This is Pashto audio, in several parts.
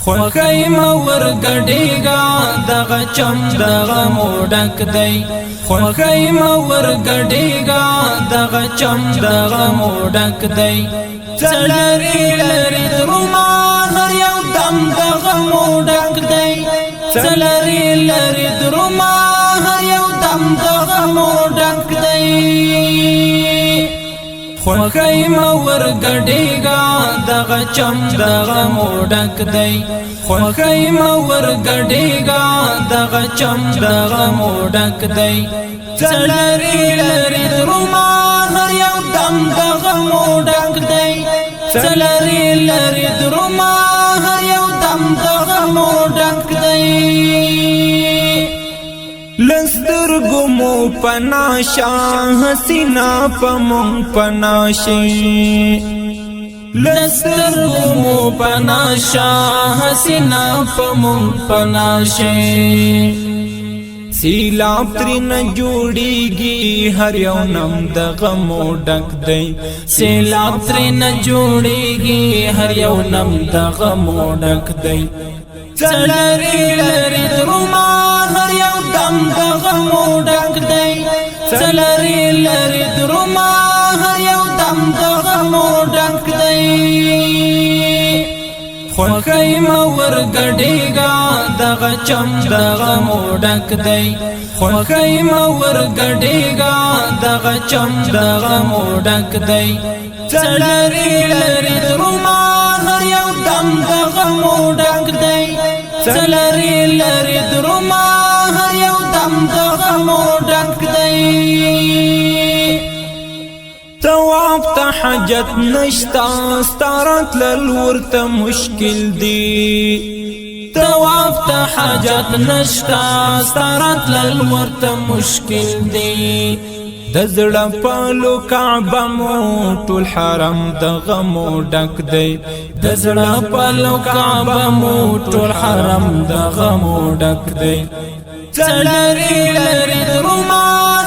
خوخی مور گڑیگا دغا چم دغا موڈک دی خوخی مور گڑیگا دغا چم دغا موڈک دی چلری لری دروما هر یو دم دغا موڈک دی چلری لری دروما هر یو دم دغا موڈک دی خوخی مور گڑیگا دغا چم دغا موڈک دی خوخی مور گڑیگا دغا چم دغا موڈک دی چلری لری دروما هر یو دم دغا موڈک دی چلری لری دروما هر یو دم دغا موڈک دی لسترگو مو پناشا حسینا پمون پناشی لسترگو مو پناشا حسینا پمون پناشی سیلاب ترین جوڑیگی ہر یو نم دغا موڈک دی سیلاب ترین جوڑیگی ہر یو نم دغا موڈک دی چلری لری دروما هر یو دم دغا موڈک دی چلری لری دروما هر یو دم دغا موڈک دی خوخی مور گڑیگا دغا چم دغا موڈک دی خوخی مور گڑیگا دغا چم دغا موڈک دی چلری لری دروما هر یو دم دغا موڈک دی چلری لری دروما هر یو دم دغا موڈک دی طواف تا حاجت نشتا ستارت للورت مشکل دی طواف تا حاجت نشتا ستارت للورت مشکل دی دزڑا پالو کعبہ مو ټول حرم دغا موڈک دی دزڑا پالو کعبہ مو ټول حرم دغا موڈک دی چلری لری دروما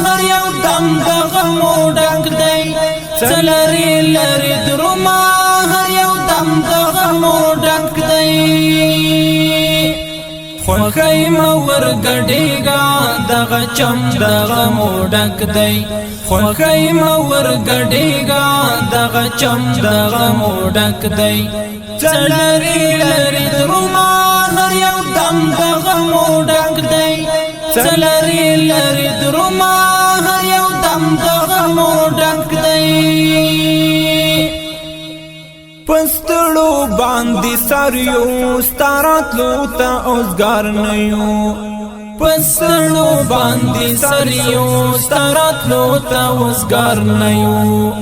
هر یو دم دغا موڈک دی چلری لری دروما هر یو دم دغا موڈک دی خوخی مور گڑیگا دغا چم دغا موڈک دی خوخی مور گڑیگا دغا چم دغا موڈک دی چلری لری دروما هر یو دم دغا موڈک دی چلری لری دروما هر یو دم دغا موڈک دی پستړو باندې ساریو ستارات لو تا اوسګار نیو پستړو باندې ساریو ستارات لو تا اوسګار نیو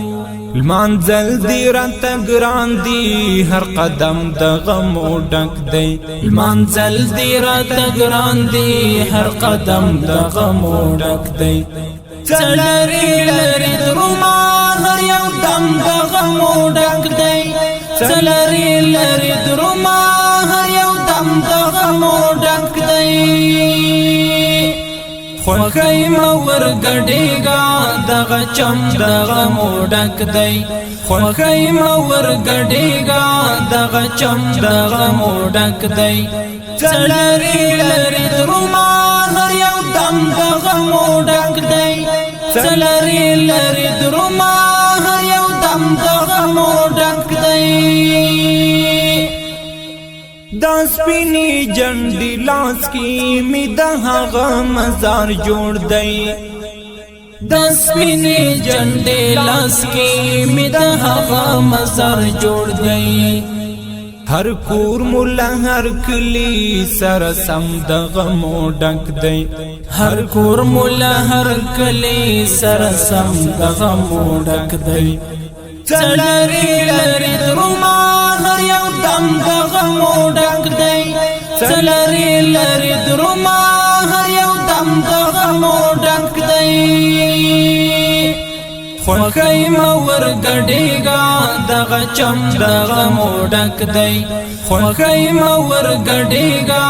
المنزل دی رات ګران دی هر قدم دغه موډک دی المنزل دی رات ګران دی هر قدم دغه موډک دی چلری لری دروما هر یو دم دغه موډک دی چلری لری دروما هر یو دم دغا موڈک دی خوخی مور گڑیگا دغا چم دغا موڈک دی خوخی مور گڑیگا دغا چم دغا موڈک دی چلری لری دروما هر یو دم دغا موڈک دی چلری لری دروما هر یو دم دغا موڈک دی دا سپینی جنڈی لاس کی می دغا مزار جوڑ دی دا سپینی جنڈی لاس کی می دغا مزار جوڑ دی ہر کور مولا ہر کلی سر سم دغا موڈک دی ہر کور مولا ہر کلی سر سم دغا موڈک دی چلری لری دروما هر یو دم دغا موڈک دی چلری لری دروما هر یو دم دغا موڈک دی خوخی مور گڑیگا دغا چم دغا موڈک دی خوخی مور گڑیگا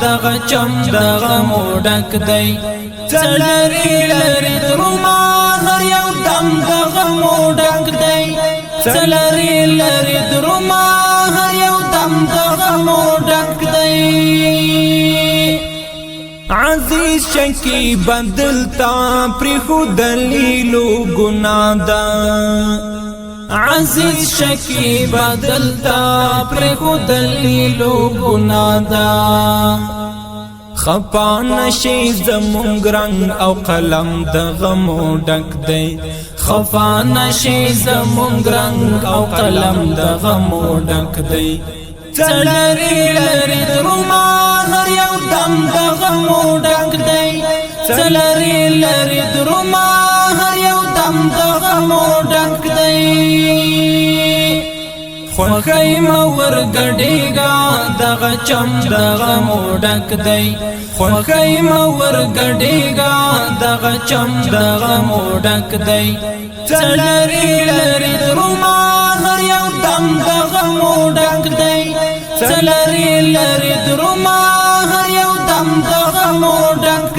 دغا چم دغا موڈک دی چلری لری دروما هر یو دم دغا موڈک دی چلری لری دروما هر یو دم دغه موډک دی عزیز شکی بدلتا پریخو دلیلو گناہ دا عزیز شکی بدلتا پریخو دلیلو گناہ دا خپا نشی زمونږ رنگ او قلم د غمو ډک دی خپا نشی زمونږ رنگ او قلم د غمو ډک دی څلری لری دروما هر یو دم د غمو ډک دی څلری لری دروما هر یو دم د غمو ډک دی خوخی مور گڑیگا دغا چم دغا موڈک دی خوخی مور گڑیگا دغا چم دغا موڈک دی چلری لری دروما هر یو دم دغا موڈک دی چلری لری دروما هر یو دم دغا موڈک